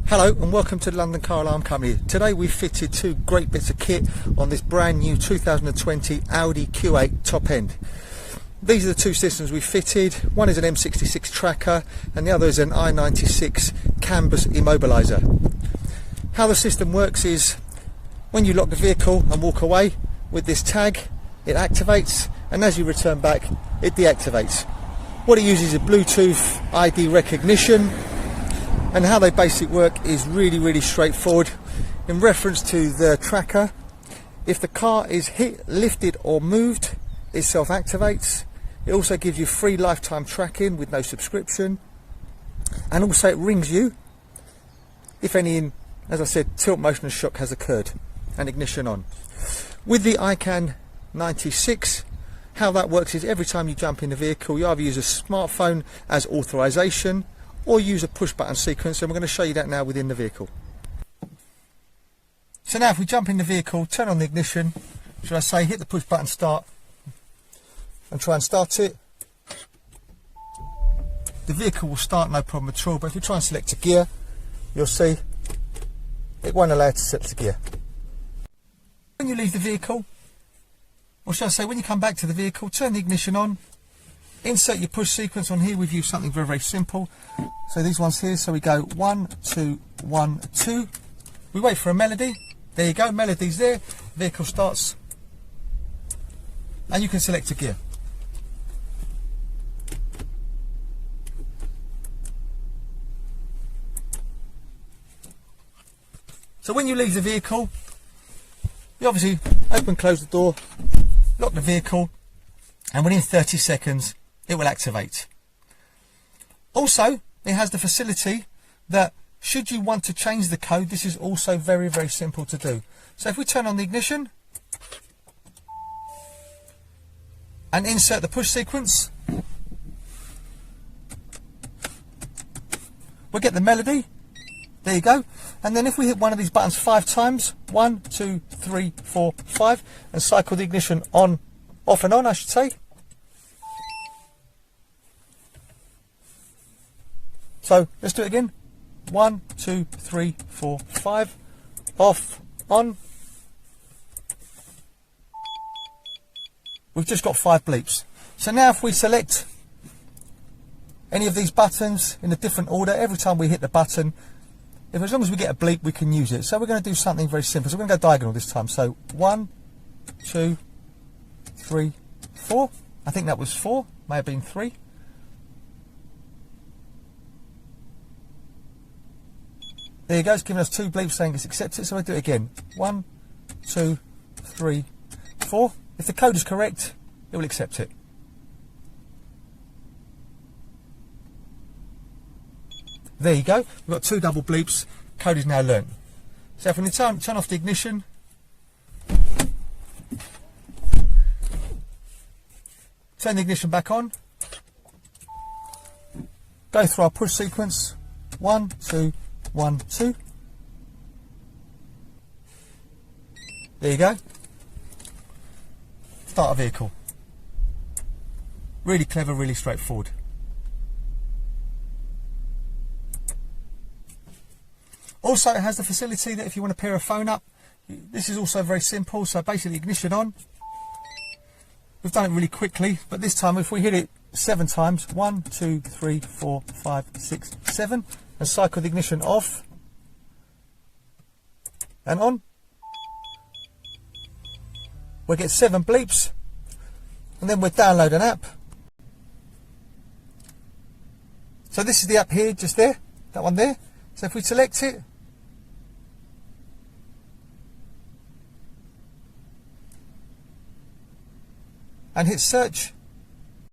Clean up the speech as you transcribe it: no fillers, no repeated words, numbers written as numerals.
Hello and welcome to the London Car Alarm Company. Today we've fitted two great bits of kit on this brand new 2020 Audi Q8 top end. These are the two systems we've fitted. One is an M66 tracker and the other is an i96 canvas immobiliser. How the system works is when you lock the vehicle and walk away with this tag, it activates, and as you return back it deactivates. What it uses is Bluetooth ID recognition. And how they basically work is really straightforward. In reference to the tracker, if the car is hit, lifted or moved, it self-activates. It also gives you free lifetime tracking with no subscription, and also it rings you if any, as I said, tilt motion and shock has occurred, and ignition on. With the i96, how that works is every time you jump in the vehicle, you either use a smartphone as authorization or use a push button sequence, and we're going to show you that now within the vehicle. So now if we jump in the vehicle, turn on the ignition, should I say hit the push button start and try and start it, the vehicle will start no problem at all. But if we try and select a gear, you'll see it won't allow it to set to gear. When you leave the vehicle, or should I say when you come back to the vehicle, turn the ignition on, insert your push sequence. On here we've used something very simple, so these ones here, so we go 1 2 1 2, we wait for a melody, there you go, melody's there, vehicle starts, and you can select a gear. So when you leave the vehicle, you obviously open, close the door, lock the vehicle, and within 30 seconds it will activate. Also, it has the facility that should you want to change the code, this is also very simple to do. So if we turn on the ignition and insert the push sequence, we'll get the melody, there you go. And then if we hit one of these buttons 5 times, 1 2 3 4 5, and cycle the ignition on, off and on I should say. So let's do it again. 1 2 3 4 5, off, on. We've just got 5 bleeps. So now if we select any of these buttons in a different order, every time we hit the button, as long as we get a bleep, we can use it. So we're going to do something very simple. So we're going to go diagonal this time. So 1 2 3 4. I think that was 4, may have been 3. There you go, it's giving us 2 bleeps saying it's accepted, so we'll do it again. 1 2 3 4. If the code is correct, it will accept it. There you go, we've got 2 double bleeps, code is now learnt. So if we turn off the ignition, turn the ignition back on, go through our push sequence, 1 2 1 2. There you go. Start a vehicle. Really clever, really straightforward. Also, it has the facility that if you want to pair a phone up, this is also very simple. So basically ignition on. We've done it really quickly, but this time if we hit it 7 times, 1 2 3 4 5 6 7, and cycle the ignition off and on, we'll get 7 bleeps, and then we'll download an app. So this is the app here, just there, that one there. So if we select it, and hit search,